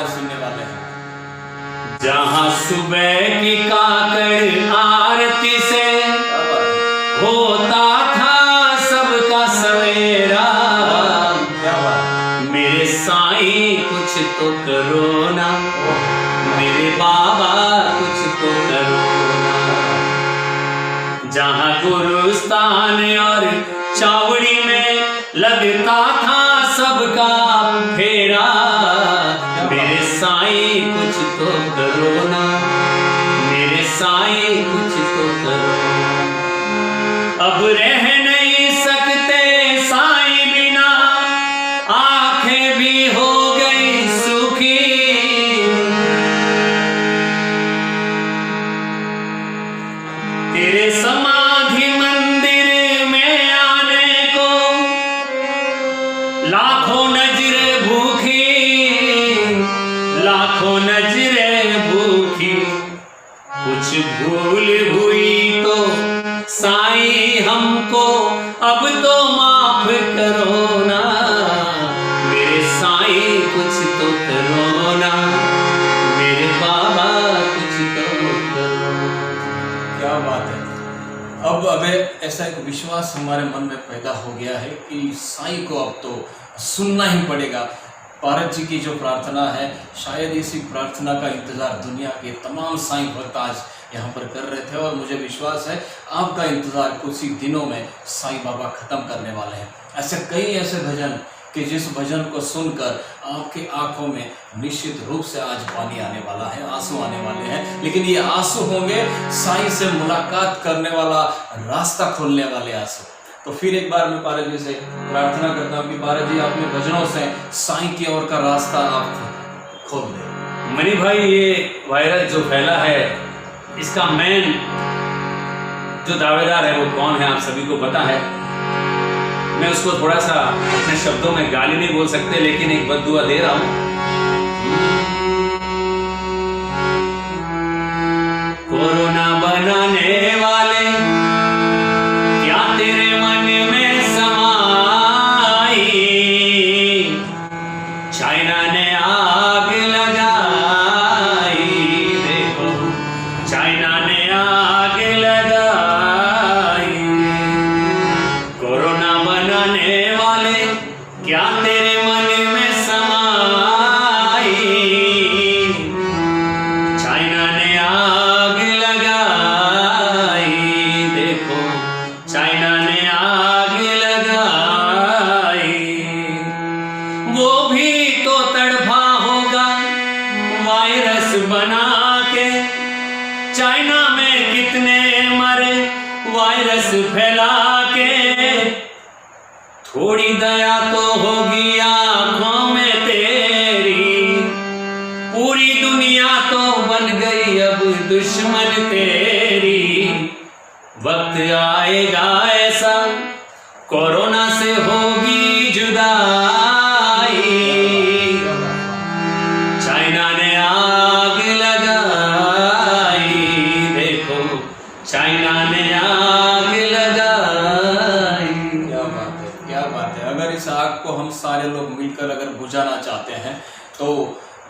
आवाज सुनने वाले हैं। जहाँ सुबह की काकड़ आरती से होता था सबका सवेरा, मेरे साईं कुछ तो करो ना, मेरे बाबा कुछ तो करो ना। जहाँ गुरुस्तान और चावड़ी में लगता था सबका फेरा, मेरे साईं कुछ तो करो ना, मेरे साईं कुछ तो करो। अब रह नहीं सकते साईं बिना, आंखें भी हो गई सूखी। तेरे समाधि मंदिर में आने को लाखों नजरें भूखी, लाखों नजरें भूखी। कुछ भूल हुई तो साईं हमको अब तो माफ करो ना, मेरे साईं कुछ तो करो ना, मेरे बाबा कुछ तो करो। क्या बात है। अब ऐसा एक विश्वास हमारे मन में पैदा हो गया है कि साईं को अब तो सुनना ही पड़ेगा। पारस जी की जो प्रार्थना है, शायद इसी प्रार्थना का इंतजार दुनिया के तमाम साईं भक्त आज यहाँ पर कर रहे थे, और मुझे विश्वास है आपका इंतजार कुछ ही दिनों में साईं बाबा खत्म करने वाले हैं। ऐसे कई ऐसे भजन कि जिस भजन को सुनकर आपकी आंखों में निश्चित रूप से आज पानी आने वाला है, आंसू आने वाले हैं, लेकिन ये आंसू होंगे साईं से मुलाकात करने वाला, रास्ता खोलने वाले आंसू। तो फिर एक बार मैं पारस जी से प्रार्थना करता हूँ कि पारस जी अपने भजनों से साईं की ओर का रास्ता आप खोल दें। मनी भाई, ये वायरस जो फैला है, इसका मेन जो दावेदार है वो कौन है आप सभी को पता है। मैं उसको थोड़ा सा अपने शब्दों में गाली नहीं बोल सकते, लेकिन एक बद्दुआ दे रहा हूं। कोरोना बनाने वाले क्या तेरे मन में समाई, चाइना ने आग लगाई, देखो चाइना ने आग लगाई। कोरोना बनाने वाले क्या तेरे मन में समाई, चाइना ने आग लगाई, देखो चाइना ने आग लगाई। वो भी तो तड़फा होगा वायरस बना के, चाइना में कितने मरे वायरस फैला के। थोड़ी दया तो होगी आंखों में तेरी, पूरी दुनिया तो बन गई अब दुश्मन तेरी। वक्त आएगा ऐसा कोरोना से होगी जुदाई, चाइना ने आग लगाई, देखो चाइना ने आग लगाई। क्या बात है, क्या बात है। अगर इस आग को हम सारे लोग मिलकर अगर बुझाना चाहते हैं, तो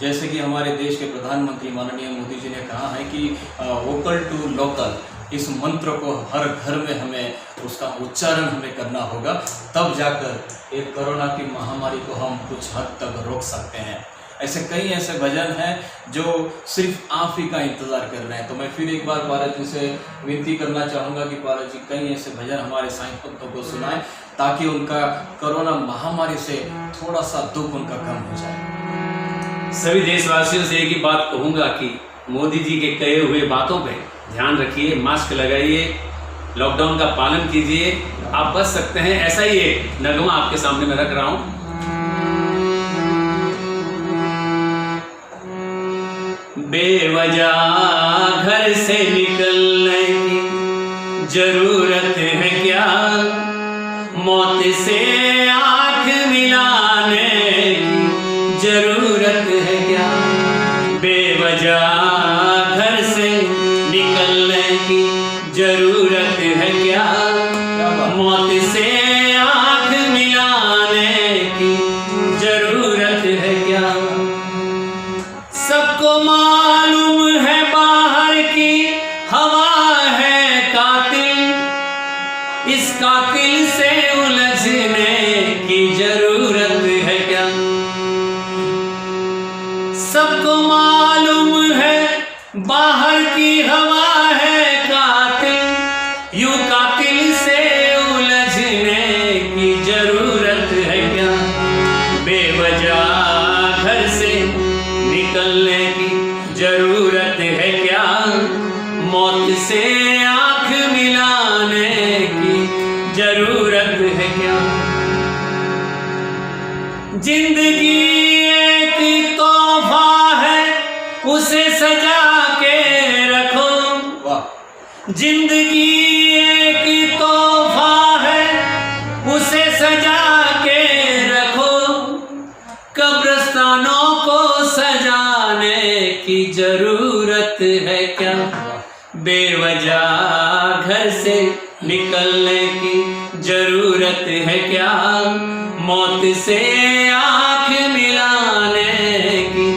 जैसे कि हमारे देश के प्रधानमंत्री माननीय मोदी जी ने कहा है कि वोकल टू लोकल, इस मंत्र को हर घर में हमें उसका उच्चारण हमें करना होगा, तब जाकर एक कोरोना की महामारी को हम कुछ हद तक रोक सकते हैं। ऐसे कई ऐसे भजन हैं जो सिर्फ आप ही का इंतजार कर रहे हैं। तो मैं फिर एक बार पारस जी से विनती करना चाहूँगा कि पारस जी कई ऐसे भजन हमारे साईं भक्तों को सुनाएं, ताकि उनका कोरोना महामारी से थोड़ा सा दुख उनका कम हो जाए। सभी देशवासियों से एक ही बात कहूँगा कि मोदी जी के कहे हुए बातों पे ध्यान रखिए, मास्क लगाइए, लॉकडाउन का पालन कीजिए, आप बच सकते हैं। ऐसा ही एक नगमा आपके सामने मैं रख रहा हूँ। बेवजह घर से निकलने की जरूरत है क्या, मौत से आंख मिलाने की जरूरत है क्या। बेवजह घर से निकलने की जरूरत है क्या, मौत से आंख मिलाने की जरूरत है क्या। बेवजह घर से निकलने की जरूरत है क्या, मौत से आंख मिलाने की जरूरत है क्या। जिंदगी एक तोहफा है, उसे सजा के रखो। वाह। जिंदगी एक तोहफा है, उसे सजा के रखो। कब्रिस्तानों को सजाने की जरूरत है क्या, बेवजह घर से निकलने की जरूरत है क्या, मौत से आंख मिलाने की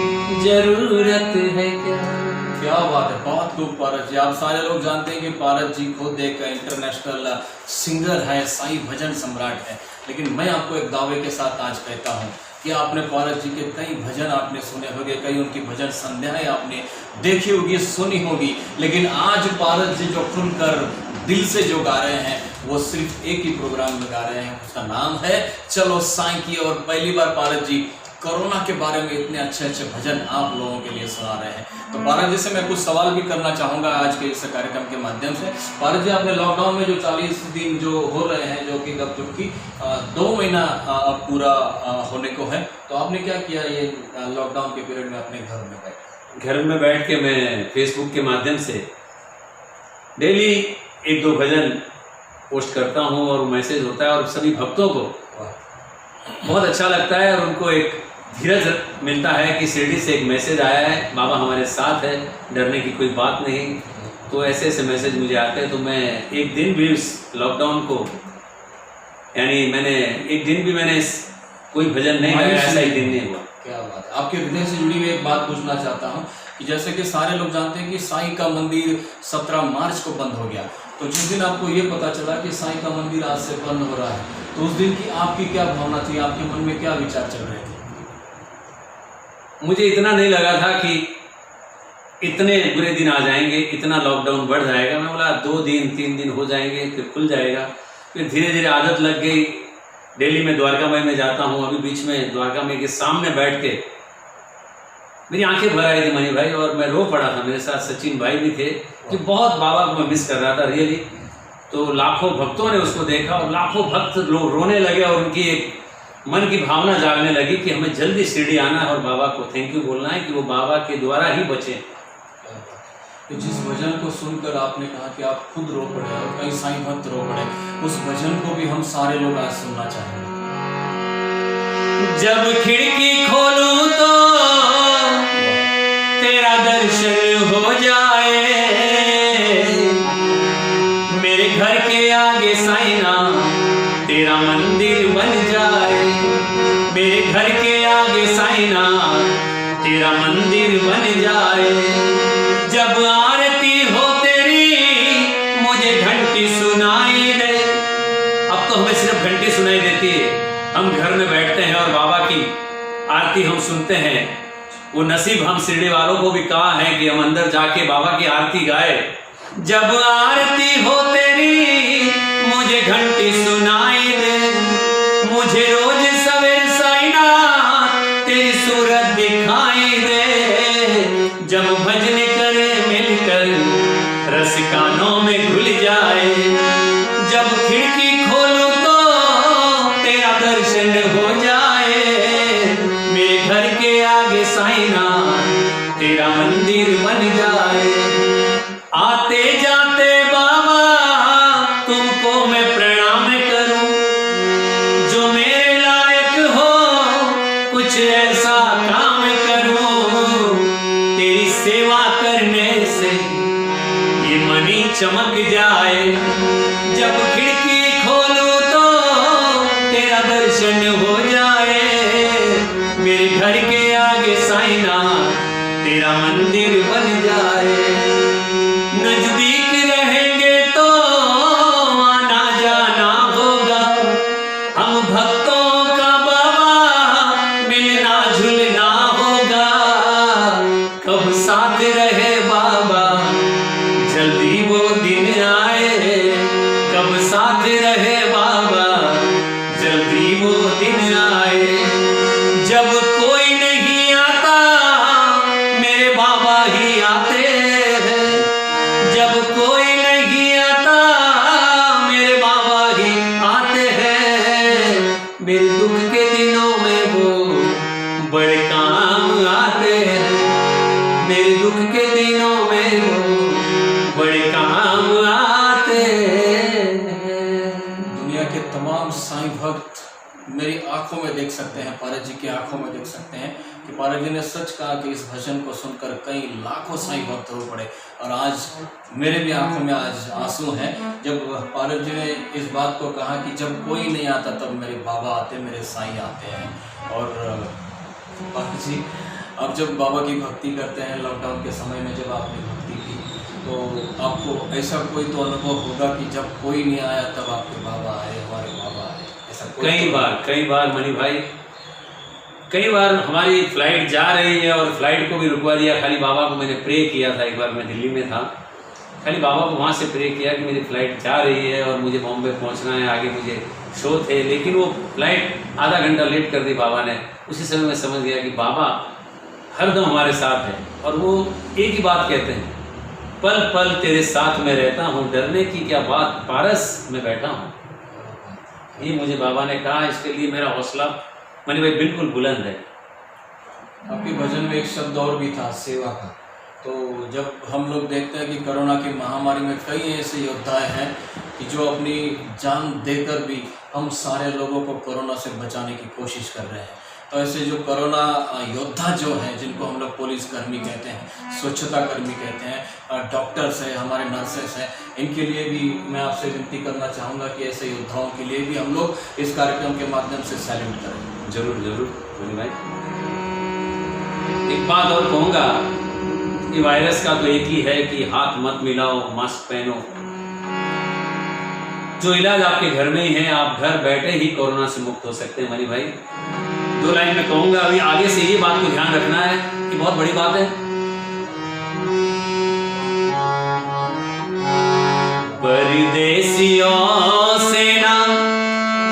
जरूरत है क्या। क्या बात है, बहुत खूब पारस जी। आप सारे लोग जानते हैं कि पारस जी खुद एक इंटरनेशनल सिंगर है, साईं भजन सम्राट है। लेकिन मैं आपको एक दावे के साथ आज कहता हूँ कि आपने पारस जी के कई भजन आपने सुने होंगे, कई उनकी भजन संध्याएं आपने देखी होगी, सुनी होगी। लेकिन आज पारस जी जो खुलकर दिल से जो गा रहे हैं वो सिर्फ एक ही प्रोग्राम में गा रहे हैं, उसका नाम है चलो साईं की। और पहली बार पारस जी कोरोना के बारे में इतने अच्छे अच्छे भजन आप लोगों के लिए सुना रहे हैं। तो पारस जी से मैं कुछ सवाल भी करना चाहूँगा आज के इस कार्यक्रम के माध्यम से। पारस जी, आपने लॉकडाउन में जो 40 दिन जो हो रहे हैं, जो कि अब चूँकि 2 महीना पूरा होने को है, तो आपने क्या किया ये लॉकडाउन के पीरियड में अपने घर में बैठ? घर में बैठ के मैं फेसबुक के माध्यम से डेली 1-2 भजन पोस्ट करता हूँ और मैसेज होता है, और सभी भक्तों को बहुत अच्छा लगता है और उनको एक धीरज मिलता है कि शिरडी से एक मैसेज आया है, बाबा हमारे साथ है, डरने की कोई बात नहीं। तो ऐसे ऐसे मैसेज मुझे आते हैं। तो मैं एक दिन भी इस लॉकडाउन को, यानी मैंने एक दिन भी मैंने कोई भजन नहीं गाया, ऐसा एक दिन नहीं हुआ। क्या बात है। आपके हृदय से जुड़ी हुई एक बात पूछना चाहता हूँ कि जैसे कि सारे लोग जानते हैं कि साईं का मंदिर 17 मार्च को बंद हो गया, तो जिस दिन आपको ये पता चला कि साईं का मंदिर आज से बंद हो रहा है, तो उस दिन की आपकी क्या भावना थी, आपके मन में क्या विचार चल रहे थे? मुझे इतना नहीं लगा था कि इतने बुरे दिन आ जाएंगे, इतना लॉकडाउन बढ़ जाएगा। मैं बोला 2 दिन 3 दिन हो जाएंगे, फिर खुल जाएगा। फिर धीरे धीरे आदत लग गई। डेली में द्वारका माई में जाता हूँ। अभी बीच में द्वारका माई के सामने बैठ के मेरी आंखें भर आई थी मनी भाई, और मैं रो पड़ा था। मेरे साथ सचिन भाई भी थे, कि बहुत बाबा को मैं मिस कर रहा था रियली। तो लाखों भक्तों ने उसको देखा और लाखों भक्त लोग रोने लगे, और उनकी एक मन की भावना जागने लगी कि हमें जल्दी शिरडी आना है और बाबा को थैंक यू बोलना है कि वो बाबा के द्वारा ही बचे। तो जिस भजन को सुनकर आपने कहा कि आप खुद रो पड़े और कई साईं भक्त रो पड़े, उस भजन को भी हम सारे लोग आज सुनना चाहेंगे। जब खिड़की खोलूं तो तेरा दर्शन हो जाए, मेरे घर के आगे साईना तेरा मंदिर बन जाए, मेरे घर के आगे साईना तेरा मंदिर बन जाए। जब आरती हो तेरी मुझे घंटी सुनाई दे। अब तो हमें सिर्फ घंटी सुनाई देती है, हम घर में बैठते हैं और बाबा की आरती हम सुनते हैं। वो नसीब हम शिरडी वालों को भी कहा है कि हम अंदर जाके बाबा की आरती गाए। जब आरती हो तेरी मुझे घंटी सुनाई दे, मुझे रोज सवेरे साईना तेरी सूरत दिखाई दे। जब भजन करे मिलकर रस कानों में घुल जाए, जब खिड़की खोलूं तो तेरा दर्शन हो जाए, मेरे घर के आगे साईना तेरा मंदिर बन जाए। आते जाते बाबा तुमको मैं प्रणाम करूं, जो मेरे लायक हो कुछ ऐसा काम करूं, तेरी सेवा करने से ये मनी चमक जाए। जब खिड़की खोलूं तो तेरा दर्शन हो जाए, मेरे घर के आगे साईना तेरा मंदिर बन जाए। नजदीक रहेंगे तो आना जाना होगा, हम भक्तों का बाबा मिलना जुलना होगा। कब साथ रहे बाबा जल्दी वो दिन आए, कब साथ रहे बाबा जल्दी वो दिन आए। जब बड़े काम आते हैं, मेरे दुख के दिनों में वो बड़े काम आते हैं। दुनिया के तमाम साईं भक्त मेरी आंखों में देख सकते हैं, पारस जी की आंखों में देख सकते हैं कि पारस जी ने सच कहा कि इस भजन को सुनकर कई लाखों साईं भक्त हो पड़े। और आज मेरे भी आंखों में आज आंसू हैं जब पारस जी ने इस बात को कहा कि जब कोई नहीं आता तब मेरे बाबा आते, मेरे साईं आते हैं। और पारस जी अब जब बाबा की भक्ति करते हैं, लॉकडाउन के समय में जब आपने भक्ति की तो आपको ऐसा कोई तो अनुभव होगा कि जब कोई नहीं आया तब आपके बाबा आए, हमारे बाबा आए। ऐसा कई बार मणि भाई, कई बार हमारी फ्लाइट जा रही है और फ्लाइट को भी रुकवा दिया। खाली बाबा को मैंने प्रे किया था, एक बार मैं दिल्ली में था, खाली बाबा को वहाँ से प्रे किया कि मेरी फ़्लाइट जा रही है और मुझे बॉम्बे पहुँचना है, आगे मुझे शो थे, लेकिन वो फ्लाइट आधा घंटा लेट कर दी बाबा ने। उसी समय मैं समझ गया कि बाबा हरदम हमारे साथ है। और वो एक ही बात कहते हैं, पल पल तेरे साथ में रहता हूँ, डरने की क्या बात पारस में बैठा हूँ। ये मुझे बाबा ने कहा, इसके लिए मेरा हौसला मणि भाई बिल्कुल बुलंद है। आपके भजन में एक शब्द और भी था, सेवा का। तो जब हम लोग देखते हैं कि कोरोना की महामारी में कई ऐसे योद्धा हैं कि जो अपनी जान देकर भी हम सारे लोगों को कोरोना से बचाने की कोशिश कर रहे हैं। तो ऐसे जो कोरोना योद्धा जो हैं, जिनको हम लोग पुलिस कर्मी कहते हैं, स्वच्छता कर्मी कहते हैं, डॉक्टर्स हैं, हमारे नर्सेस हैं, इनके लिए भी मैं आपसे विनती करना चाहूँगा कि ऐसे योद्धाओं के लिए भी हम लोग इस कार्यक्रम के माध्यम से सैल्यूट करें। जरूर जरूर मणि भाई। एक बात और कहूँगा, ये वायरस का तो एक ही है कि हाथ मत मिलाओ, मास्क पहनो। जो इलाज आपके घर में ही है, आप घर बैठे ही कोरोना से मुक्त हो सकते हैं। मणि भाई 2 लाइन में कहूँगा, अभी आगे से ये बात को ध्यान रखना है कि बहुत बड़ी बात है। परदेसियों से ना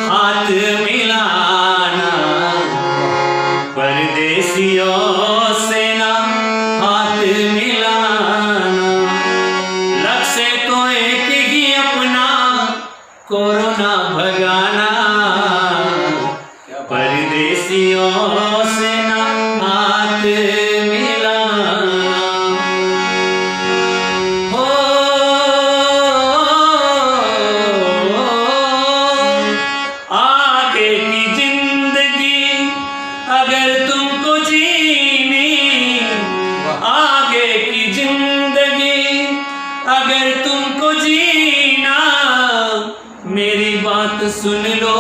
हाथ मिलाना, परदेसियों से ना हाथ मिलाना, लक्ष्य तो एक ही अपना कोरोना भगाना, परदेसियों से ना हाथ मिलाना। हो आगे की जिंदगी अगर तुमको जीनी, आगे की जिंदगी अगर तुमको जीना, मेरी बात सुन लो,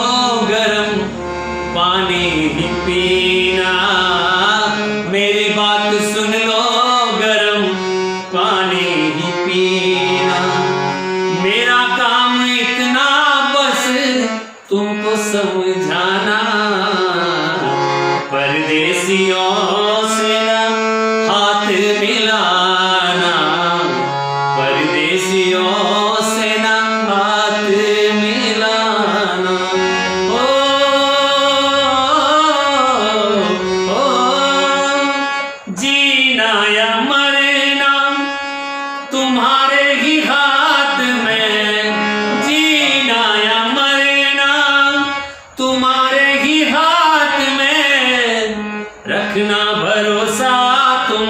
गरम पानी ही पीना, मेरी बात सुन लो, गरम पानी ही पीना। मेरा काम इतना बस तुमको समझाना, परदेसियों से ना हाथ मिलाना, परदेसियों से ना हाथ मिलाना। जीना या मरना तुम्हारे ही हाथ में, जीना या मरना तुम्हारे ही हाथ में, रखना भरोसा तुम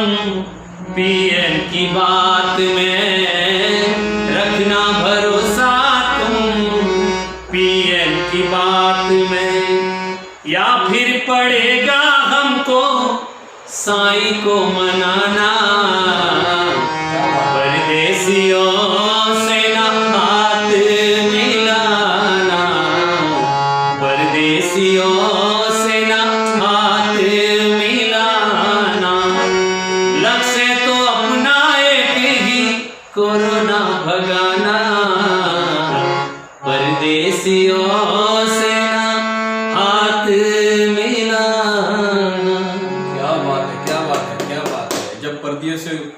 पीएम की बात में, रखना भरोसा तुम पीएम की बात में। या फिर पड़ेगा हमको साईं को मनाना, परदेसियों से ना हाथ मिलाना, परदेसियों से ना हाथ मिलाना। लक्ष्य तो अपना एक ही कोरोना भगाना, परदेसियों से ना हाथ मिलाना। क्या बात है, क्या बात है, क्या बात है। जब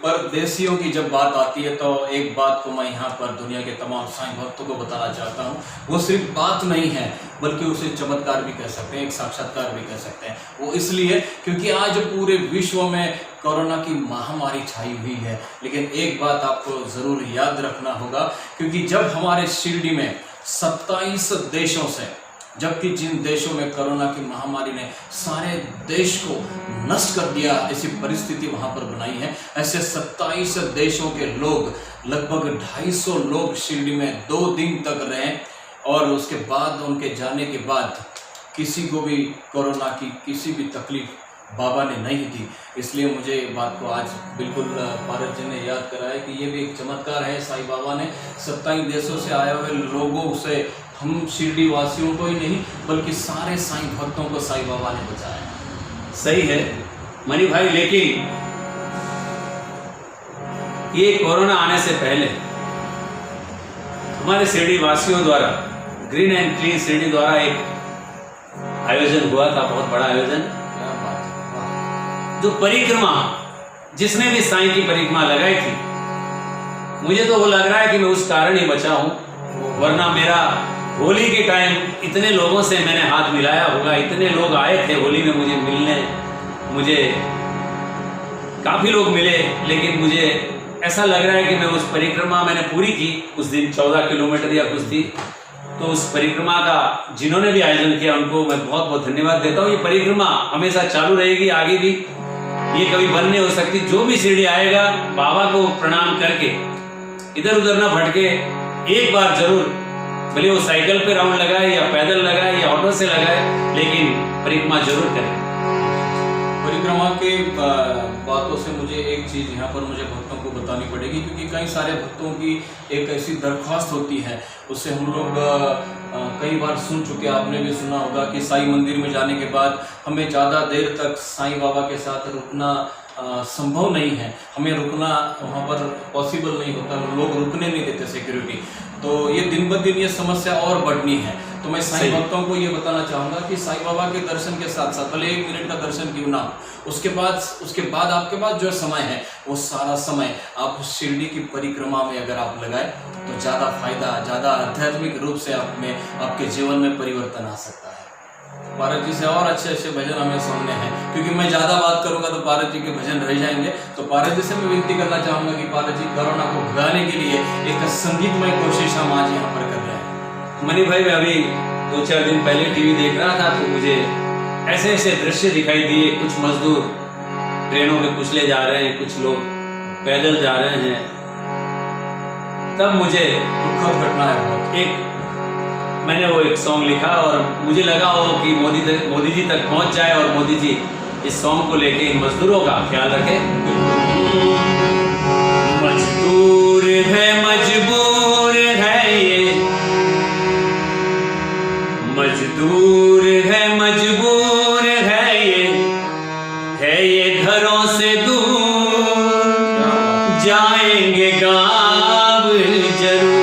परदेसियों की जब बात आती है तो एक बात को मैं यहाँ पर दुनिया के तमाम साईं भक्तों को बताना चाहता हूँ। वो सिर्फ बात नहीं है, बल्कि उसे चमत्कार भी कह सकते हैं, एक साक्षात्कार भी कह सकते हैं। वो इसलिए क्योंकि आज पूरे विश्व में कोरोना की महामारी छाई हुई है। लेकिन एक बात आपको ज़रूर याद रखना होगा, क्योंकि जब हमारे शिरडी में 27 देशों से जबकि जिन देशों में कोरोना की महामारी ने सारे देश को नष्ट कर दिया, ऐसी परिस्थिति वहाँ पर बनाई है। ऐसे 27 देशों के लोग, लगभग 250 लोग शिरडी में 2 दिन तक रहे और उसके बाद उनके जाने के बाद किसी को भी कोरोना की किसी भी तकलीफ बाबा ने नहीं दी। इसलिए मुझे बात को आज बिल्कुल पारस जी ने याद कराया कि ये भी एक चमत्कार है साईं बाबा ने 27 देशों से आए हुए लोगों से, हम शिरडी वासियों को ही नहीं बल्कि सारे साईं भक्तों को साईं बाबा ने बचाया। सही है मनी भाई, लेकिन ये कोरोना आने से पहले हमारे शिरडी वासियों द्वारा ग्रीन एंड क्लीन शिरडी द्वारा एक आयोजन हुआ था, बहुत बड़ा आयोजन, जो परिक्रमा, जिसने भी साईं की परिक्रमा लगाई थी, मुझे तो वो लग रहा है कि मैं उस कारण ही बचा हूँ, वरना मेरा होली के टाइम इतने लोगों से मैंने हाथ मिलाया होगा, इतने लोग आए थे होली में मुझे मिलने, मुझे काफ़ी लोग मिले, लेकिन मुझे ऐसा लग रहा है कि मैं उस परिक्रमा मैंने पूरी की उस दिन 14 किलोमीटर या कुछ थी। तो उस परिक्रमा का जिन्होंने भी आयोजन किया उनको मैं बहुत बहुत धन्यवाद देता हूँ। ये परिक्रमा हमेशा चालू रहेगी, आगे भी, ये कभी बंद नहीं हो सकती। जो भी शिरडी आएगा बाबा को प्रणाम करके इधर उधर ना भटके, एक बार जरूर, भले वो साइकिल पे राउंड लगाए या पैदल लगाए या ऑटो से लगाए, लेकिन परिक्रमा जरूर करें। परिक्रमा के बातों से मुझे एक चीज़ यहाँ पर मुझे भक्तों को बतानी पड़ेगी, क्योंकि कई सारे भक्तों की एक ऐसी दरख्वास्त होती है, उससे हम लोग कई बार सुन चुके, आपने भी सुना होगा कि साईं मंदिर में जाने के बाद हमें ज़्यादा देर तक साईं बाबा के साथ रुकना संभव नहीं है, हमें रुकना वहाँ पर पॉसिबल नहीं होता, लोग रुकने नहीं देते सिक्योरिटी। तो ये दिन ब दिन ये समस्या और बढ़नी है। तो मैं साईं भक्तों को ये बताना चाहूँगा कि साईं बाबा के दर्शन के साथ साथ भले 1 मिनट का दर्शन क्यों ना, उसके बाद आपके पास जो समय है वो सारा समय आप शिरडी की परिक्रमा में अगर आप लगाए तो ज़्यादा फायदा, ज़्यादा आध्यात्मिक रूप से आपके जीवन में परिवर्तन आ सकता है। पारस जी से और अच्छे अच्छे भजन हमें सुनने हैं, क्योंकि मैं ज़्यादा बात करूंगा तो पारस जी के भजन रह जाएंगे। तो पारस जी से मैं विनती करना चाहूँगा कि पारस जी कोरोना को भगाने के लिए एक संगीतमय कोशिश हम आज यहाँ पर कर रहे हैं। मनी भाई, मैं अभी 2-4 दिन पहले टीवी देख रहा था तो मुझे ऐसे ऐसे दृश्य दिखाई दिए, कुछ मजदूर ट्रेनों में कुचले जा रहे हैं, कुछ लोग पैदल जा रहे हैं। तब मुझे दुखद घटना है बहुत। मैंने वो एक सॉन्ग लिखा और मुझे लगा हो कि मोदी जी तक पहुंच जाए और मोदी जी इस सॉन्ग को लेके इन मजदूरों का ख्याल रखें। मजदूर है, मजबूर है ये, मजदूर है, मजबूर है ये घरों से दूर, जाएंगे गाँव जरूर,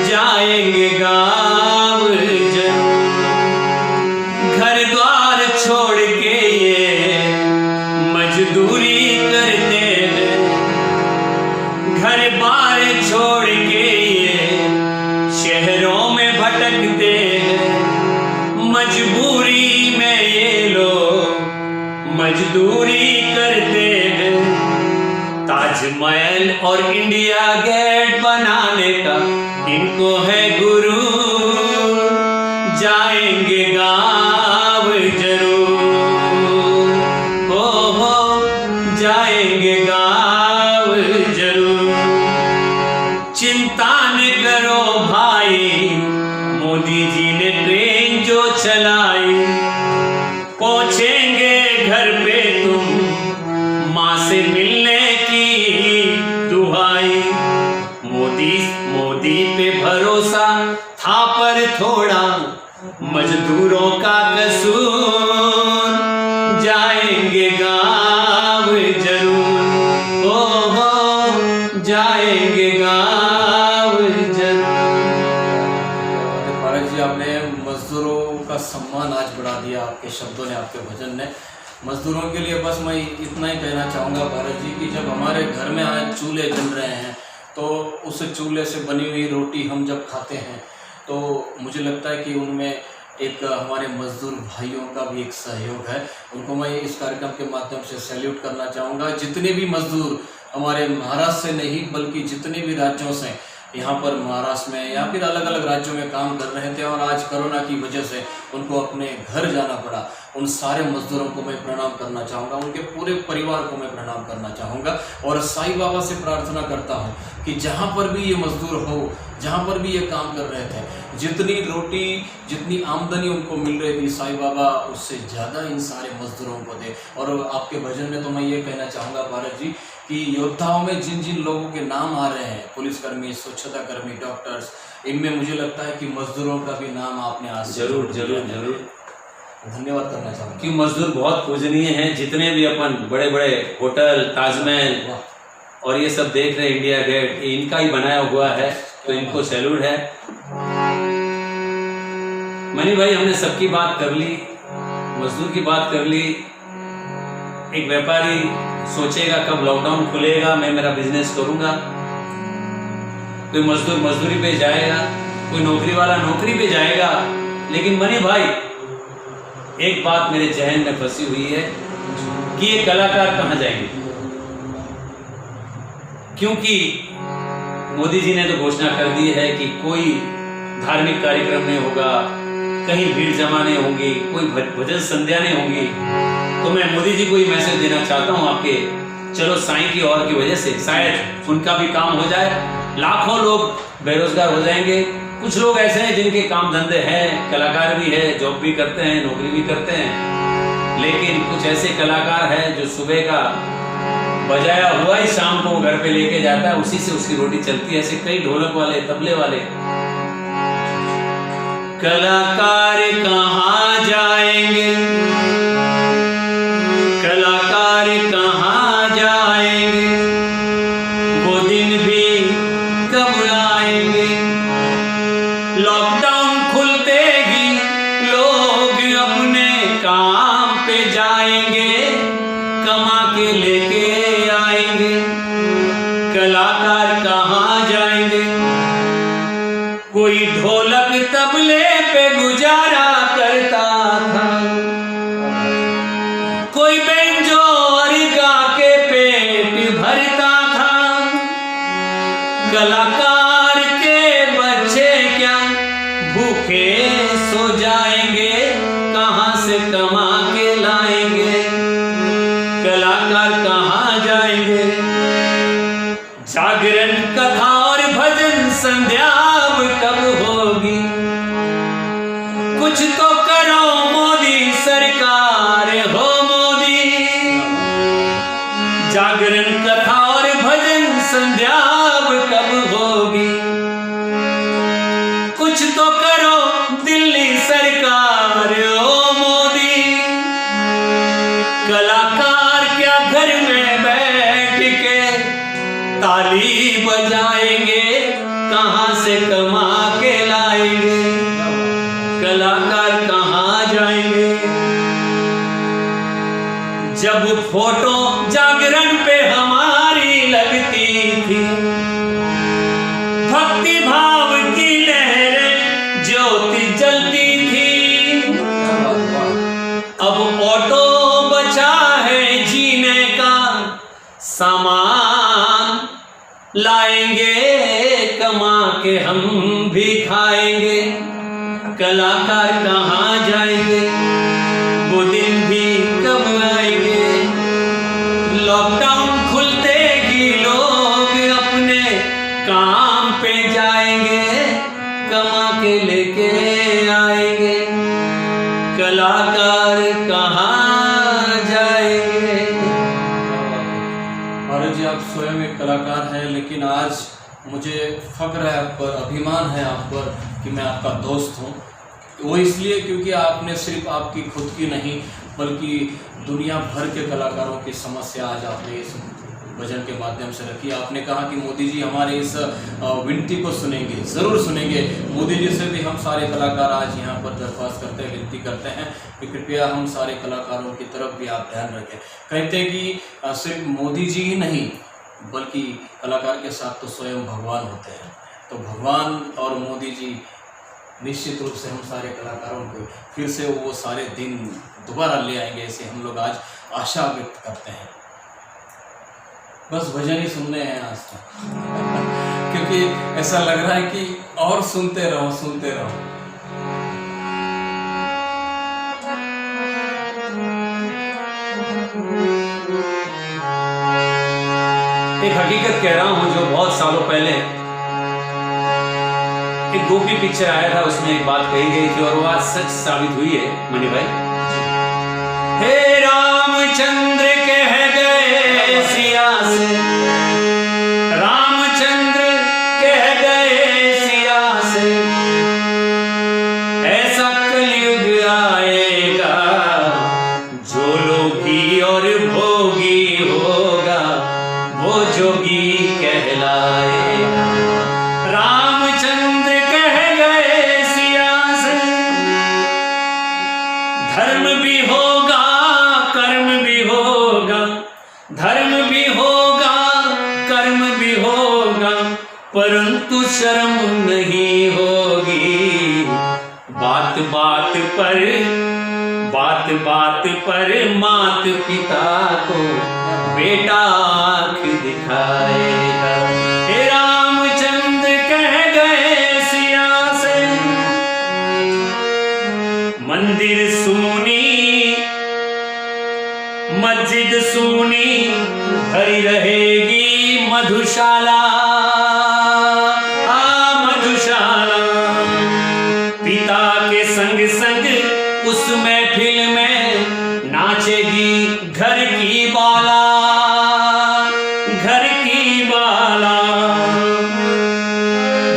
जाएंगे गाँव जरूर, घर द्वार छोड़ के ये मजदूरी करते हैं, घर बार छोड़ के ये शहरों में भटकते हैं, मजबूरी में ये लोग मजदूरी करते हैं। ताजमहल और इंडिया गेट बनाने का इनको है गुरु, जाएंगे गाँव जरूर, हो जाएंगे गाँव जरूर। चिंता न करो भाई, मोदी जी ने ट्रेन जो चलाई, पहुंचेंगे घर पे तुम माँ से मिलने की दुहाई। मोदी पे भरोसा था पर थोड़ा मजदूरों का कसूर, जाएंगे गाँव जरूर, हो जाएंगे गाँव जरूर। पारस जी, आपने मजदूरों का सम्मान आज बढ़ा दिया, आपके शब्दों ने, आपके भजन ने। मजदूरों के लिए बस मैं इतना ही कहना चाहूँगा पारस जी कि जब हमारे घर में आज चूल्हे जल रहे हैं तो उस चूल्हे से बनी हुई रोटी हम जब खाते हैं तो मुझे लगता है कि उनमें एक हमारे मजदूर भाइयों का भी एक सहयोग है। उनको मैं इस कार्यक्रम के माध्यम से सैल्यूट करना चाहूँगा। जितने भी मजदूर हमारे महाराष्ट्र से नहीं बल्कि जितने भी राज्यों से यहाँ पर महाराष्ट्र में या फिर अलग अलग राज्यों में काम कर रहे थे और आज कोरोना की वजह से उनको अपने घर जाना पड़ा। उन सारे मजदूरों को मैं प्रणाम करना चाहूँगा, उनके पूरे परिवार को मैं प्रणाम करना चाहूँगा और साईं बाबा से प्रार्थना करता हूँ कि जहाँ पर भी ये मजदूर हो, जहाँ पर भी ये काम कर रहे थे, जितनी रोटी जितनी आमदनी उनको मिल रही थी, साईं बाबा उससे ज़्यादा इन सारे मजदूरों को दे। और आपके भजन में तो मैं ये कहना चाहूँगा भारत जी कि योद्धाओं में जिन जिन लोगों के नाम आ रहे हैं, पुलिसकर्मी, स्वच्छता कर्मी, डॉक्टर्स, इनमें मुझे लगता है कि मजदूरों का भी नाम आपने आज जरूर जरूर जरूर धन्यवाद करना चाहूँगा कि मजदूर बहुत पूजनीय हैं। जितने भी अपन बड़े बड़े होटल, ताजमहल और ये सब देख रहे हैं, इंडिया गेट, ये इनका ही बनाया हुआ है, तो इनको सैल्यूट है। मनी भाई, हमने सबकी बात कर ली, मजदूर की बात कर ली। एक व्यापारी सोचेगा कब लॉकडाउन खुलेगा, मैं मेरा बिजनेस करूंगा। कोई मजदूर मजदूरी पे जाएगा, कोई नौकरी वाला नौकरी पे जाएगा। लेकिन मनी भाई, एक बात मेरे जहन में फंसी हुई है कि ये कलाकार कहाँ जाएंगे, क्योंकि मोदी जी ने तो घोषणा कर दी है कि कोई धार्मिक कार्यक्रम नहीं होगा, कहीं भीड़ जमा नहीं होगी, कोई भजन संध्या नहीं होगी। तो मैं मोदी जी को ही मैसेज देना चाहता हूँ आपके, चलो साईं की और की वजह से शायद उनका भी काम हो जाए, लाखों लोग बेरोजगार हो जाएंगे। कुछ लोग ऐसे हैं जिनके काम धंधे हैं, कलाकार भी है, जॉब भी करते हैं, नौकरी भी करते हैं, लेकिन कुछ ऐसे कलाकार हैं जो सुबह का बजाया हुआ ही शाम को घर पे लेके जाता है, उसी से उसकी रोटी चलती है। ऐसे कई ढोलक वाले, तबले वाले कलाकार कहाँ जाएंगे, कलाकार कहाँ जाएंगे, वो दिन भी कब आएंगे। लॉकडाउन खुलते ही लोग अपने काम पे जाएंगे, कमा के लेके आएंगे। कलाकार कहाँ जाएंगे, कोई ढोलक तबले पे गुजारा करता था, कोई बेंजो और गा के पेट भरता था। कलाकार के बच्चे क्या भूखे सो जाएंगे, कहाँ से कमा के लाएंगे। कलाकार कहाँ जाएंगे, जागरण कथा और भजन संध्या कब होगी। कुछ तो करो मोदी सरकार, हो मोदी। जागरण कथा और भजन संध्या कब होगी। कुछ तो करो दिल्ली सरकार, ओ मोदी। कलाकार क्या घर में बैठ के ताली बजाएंगे, कहाँ से कमा के लाएंगे। कलाकार कहाँ जाएंगे, जब फोटो जागरण पे हमारी लगती थी, भक्ति भाव की लहरें ज्योति जलती थी। अब ऑटो बचा है जीने का सामान, लाएंगे कमा के हम भी खाएंगे। कलाकार कहाँ जाएंगे, वो दिन भी कब आएंगे। लॉकडाउन खुलते ही लोग अपने काम पे जाएंगे, कमा के लेके आएंगे। कलाकार कहाँ जाएंगे। भारत जी, आप स्वयं एक कलाकार हैं, लेकिन आज मुझे फख्र है आप पर, अभिमान है आप पर कि मैं आपका दोस्त हूँ। वो इसलिए क्योंकि आपने सिर्फ आपकी खुद की नहीं बल्कि दुनिया भर के कलाकारों की समस्या आज आपने इस भजन के माध्यम से रखी। आपने कहा कि मोदी जी हमारे इस विनती को सुनेंगे, ज़रूर सुनेंगे। मोदी जी से भी हम सारे कलाकार आज यहाँ पर दरख्वास्त करते हैं, विनती करते हैं कि कृपया हम सारे कलाकारों की तरफ भी आप ध्यान रखें। कहते हैं कि सिर्फ मोदी जी ही नहीं बल्कि कलाकार के साथ तो स्वयं भगवान होते हैं। तो भगवान और मोदी जी निश्चित रूप से हम सारे कलाकारों को फिर से वो सारे दिन दोबारा ले आएंगे, ऐसे हम लोग आज आशा व्यक्त करते हैं। बस भजन ही सुनने हैं आज तो क्योंकि कि ऐसा लग रहा है कि और सुनते रहो सुनते रहो। एक हकीकत कह रहा हूं जो बहुत सालों पहले एक गोपी पिक्चर आया था, उसमें एक बात कही गई थी और वो आज सच साबित हुई है मणि भाई। हे रामचंद्र कह गए सिया से, रामचंद्र कह गए सिया से, ऐसा कलयुग आएगा जो लोभी और भोगी होगा वो जोगी कहलाएगा। रामचंद्र कह गए सिया से, धर्म भी होगा कर्म भी होगा, धर्म भी होगा कर्म भी होगा, परंतु शर्म नहीं होगी। बात बात पर मात पिता को बेटा आँख दिखाएगा। हे रामचंद्र कह गए सिया से, मंदिर सूनी मस्जिद सूनी भरी रहेगी मधुशाला, मधुशाला। पिता के संग संग उस महफिल में नाचेगी घर की बाला, घर की बाला।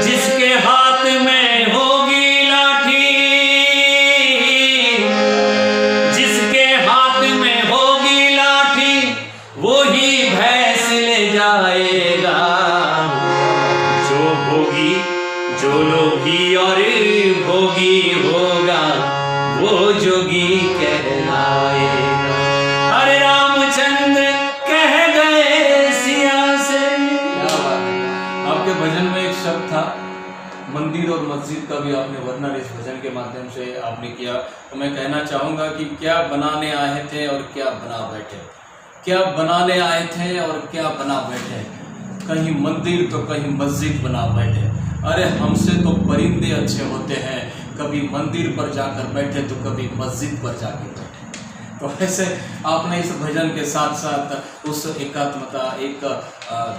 जिसके हाथ में होगी लाठी, जिसके हाथ में होगी लाठी, वो ही भैंस ले जाएगा। जो भोगी जो लोभी और भोगी होगा वो जोगी कहलाएगा। अरे रामचंद्र कह गए सिया से। आपके भजन में एक शब्द था मंदिर और मस्जिद का भी आपने वर्णन इस भजन के माध्यम से आपने किया, तो मैं कहना चाहूँगा कि क्या बनाने आए थे और क्या बना बैठे, क्या बनाने आए थे और क्या बना बैठे, कहीं मंदिर तो कहीं मस्जिद बना बैठे। अरे हमसे तो परिंदे अच्छे होते हैं, कभी मंदिर पर जाकर बैठे तो कभी मस्जिद पर जाकर बैठे। तो ऐसे आपने इस भजन के साथ साथ उस एकात्मता, एक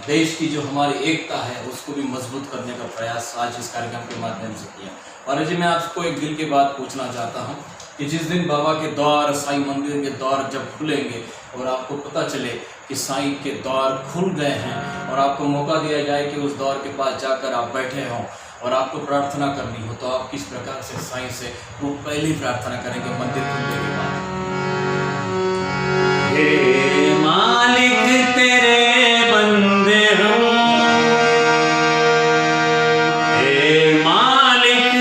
देश की जो हमारी एकता है उसको भी मजबूत करने का प्रयास आज इस कार्यक्रम के माध्यम से किया। और जी मैं आपको एक दिल की बात पूछना चाहता हूँ कि जिस दिन बाबा के द्वार, साईं मंदिर के द्वार जब खुलेंगे और आपको पता चले कि साईं के द्वार खुल गए हैं और आपको मौका दिया जाए कि उस द्वार के पास जाकर आप बैठे हों और आपको प्रार्थना करनी हो, तो आप किस प्रकार से साईं से वो पहली प्रार्थना करेंगे मंदिर खुलने के बाद? हे मालिक तेरे बंदे हम, हे मालिक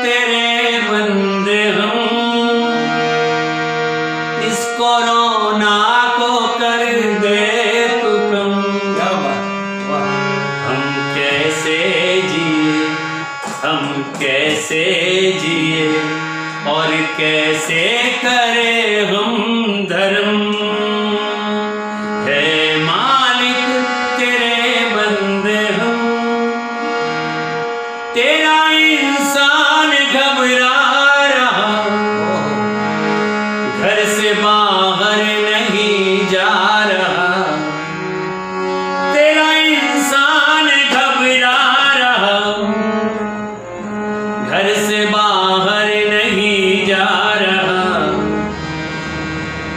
तेरे बंदे हम, इस कोरोना को कर दे तू कम। क्या बात, वाह। हम कैसे जिए, हम कैसे जिए और कैसे करे हम धर्म। है मालिक तेरे बंदे हम, तेरा इंसान घबरा रहा, घर से बाहर नहीं जा रहा। तेरा इंसान घबरा रहा, घर से बाहर नहीं जा रहा।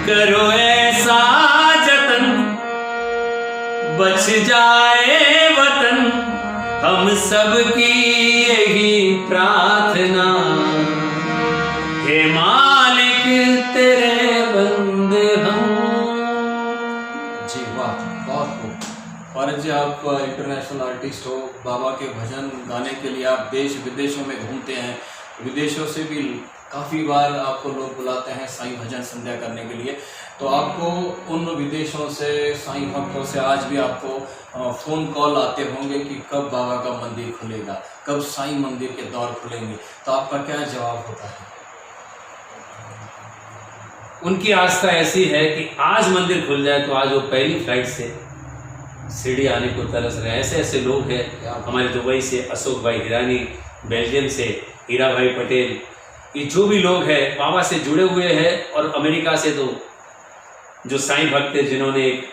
करो ऐसा जतन बच जाए वतन, हम सब की यही प्रार्थना। हे मालिक तेरे बंदे हम। जी वाह, बहुत खूब। और जी आप इंटरनेशनल आर्टिस्ट हो, बाबा के भजन गाने के लिए आप देश विदेशों में घूमते हैं, विदेशों से भी काफ़ी बार आपको लोग बुलाते हैं साईं भजन संध्या करने के लिए। तो आपको उन विदेशों से, साईं भक्तों से आज भी आपको फ़ोन कॉल आते होंगे कि कब बाबा का मंदिर खुलेगा, कब साईं मंदिर के द्वार खुलेंगे, तो आपका क्या जवाब होता है? उनकी आस्था ऐसी है कि आज मंदिर खुल जाए तो आज वो पहली फ्लाइट से शिरडी आने को तरस रहे हैं। ऐसे ऐसे लोग हैं हमारे दुबई से अशोक भाई हिरानी, बेल्जियम से हीरा भाई पटेल, ये जो भी लोग हैं बाबा से जुड़े हुए हैं। और अमेरिका से तो जो साईं भक्त थे जिन्होंने एक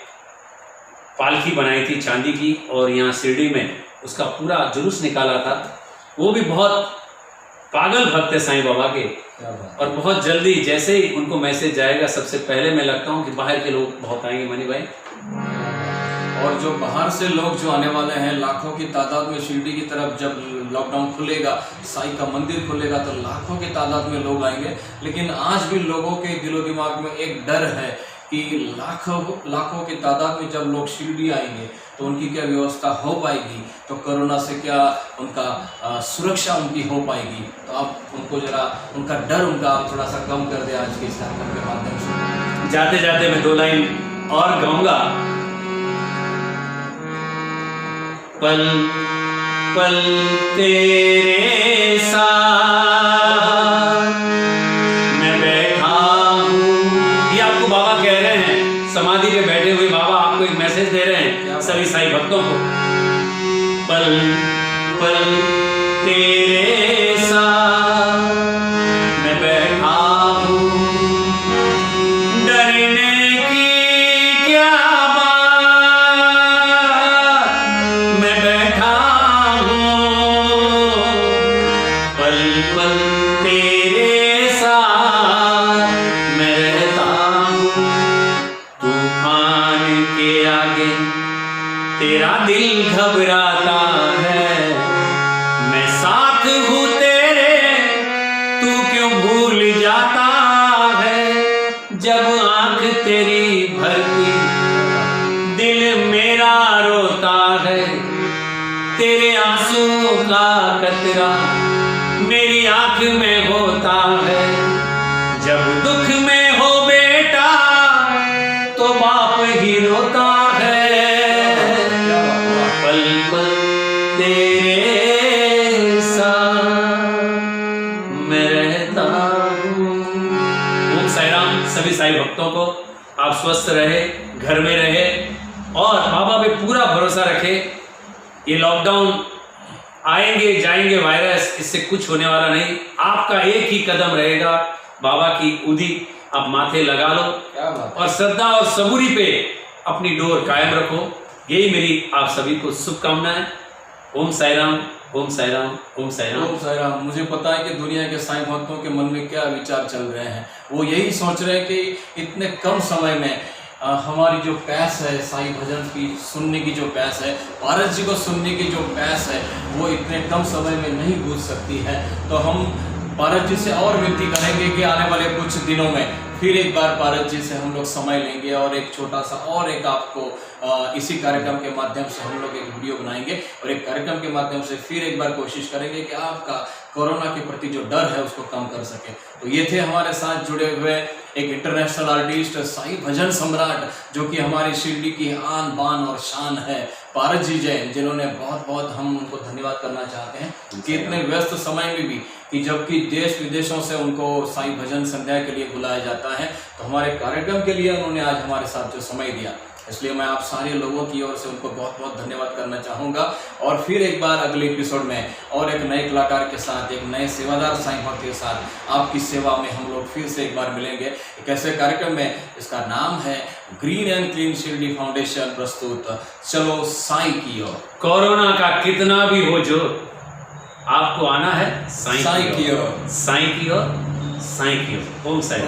पालकी बनाई थी चांदी की और यहाँ शिरडी में उसका पूरा जुलूस निकाला था, वो भी बहुत पागल भक्त है साईं बाबा के। और बहुत जल्दी जैसे ही उनको मैसेज जाएगा, सबसे पहले मैं लगता हूँ कि बाहर के लोग बहुत आएंगे मनी भाई। और जो बाहर से लोग जो आने वाले हैं लाखों की तादाद में शिरडी की तरफ, जब लॉकडाउन खुलेगा, साईं का मंदिर खुलेगा तो लाखों की तादाद में लोग आएंगे। लेकिन आज भी लोगों के दिलो दिमाग में एक डर है कि लाखों की तादाद में जब लोग शिरडी आएंगे तो उनकी क्या व्यवस्था हो पाएगी, तो कोरोना से क्या उनका सुरक्षा उनकी हो पाएगी। तो आप उनको जरा उनका डर उनका आप थोड़ा सा कम कर दे आज के इस कार्यक्रम के माध्यम से। जाते जाते मैं 2 लाइन और गाऊंगा। पल पल तेरे साथ मैं बैठा हूँ, ये आपको बाबा कह रहे हैं, समाधि पे बैठे हुए बाबा आपको एक मैसेज दे रहे हैं सभी साईं भक्तों को। पल पल तेरे साथ मैं बैठा हूँ, डरने की क्या तेरे साथ मैं रहता हूँ। तूफान के आगे तेरा दिल घबराता है, मैं साथ हूँ तेरे, तू क्यों भूल जाता है। जब आंख तेरी भरती दिल मेरा रोता है, तेरे आंसुओं का कतरा मेरी आंख में होता है। जब दुख में हो बेटा तो बाप ही रोता है। पल पल तेरे साथ मैं रहता हूँ। ओम साईं राम। सभी साईं भक्तों को आप स्वस्थ रहे, घर में रहे और बाबा पे पूरा भरोसा रखे। ये लॉकडाउन आएंगे जाएंगे वायरस, इससे कुछ होने वाला नहीं। आपका एक ही कदम रहेगा, बाबा की उदी आप माथे लगा लो और श्रद्धा और सबूरी पे अपनी डोर कायम रखो। यही मेरी आप सभी को शुभकामनाएं। ओम साईं राम, ओम साईं राम, ओम साईं राम, ओम साईं राम। मुझे पता है कि दुनिया के साईं भक्तों के मन में क्या विचार चल रहे हैं। वो यही सोच रहे हैं कि इतने कम समय में हमारी जो प्यास है साईं भजन की सुनने की, जो प्यास है पारस जी को सुनने की जो प्यास है, वो इतने कम समय में नहीं बुझ सकती है। तो हम पारस जी से और विनती करेंगे कि आने वाले कुछ दिनों में फिर एक बार पारस जी से हम लोग समय लेंगे और एक छोटा सा और एक आपको इसी कार्यक्रम के माध्यम से हम लोग एक वीडियो बनाएंगे और एक कार्यक्रम के माध्यम से फिर एक बार कोशिश करेंगे कि आपका कोरोना के प्रति जो डर है उसको कम कर सके। तो ये थे हमारे साथ जुड़े हुए एक इंटरनेशनल आर्टिस्ट साईं भजन सम्राट, जो कि हमारी शिरडी की आन बान और शान है, पारस जी जैन, जिन्होंने बहुत बहुत हम उनको धन्यवाद करना चाहते हैं कि इतने व्यस्त समय में भी, कि जबकि देश विदेशों से उनको साईं भजन संध्या के लिए बुलाया जाता है, तो हमारे कार्यक्रम के लिए उन्होंने आज हमारे साथ जो समय दिया, इसलिए मैं आप सारे लोगों की ओर से उनको बहुत बहुत धन्यवाद करना चाहूँगा। और फिर एक बार अगले एपिसोड में और एक नए कलाकार के साथ, एक नए सेवादार साईं भक्त के साथ आपकी सेवा में हम लोग फिर से एक बार मिलेंगे एक ऐसे कार्यक्रम में, इसका नाम है green and clean Shirdi foundation प्रस्तुत चलो साईं की ओर। कोरोना का कितना भी हो जो, आपको आना है साईं की ओर, साईं की ओर, साईं की ओर। ओम साईं।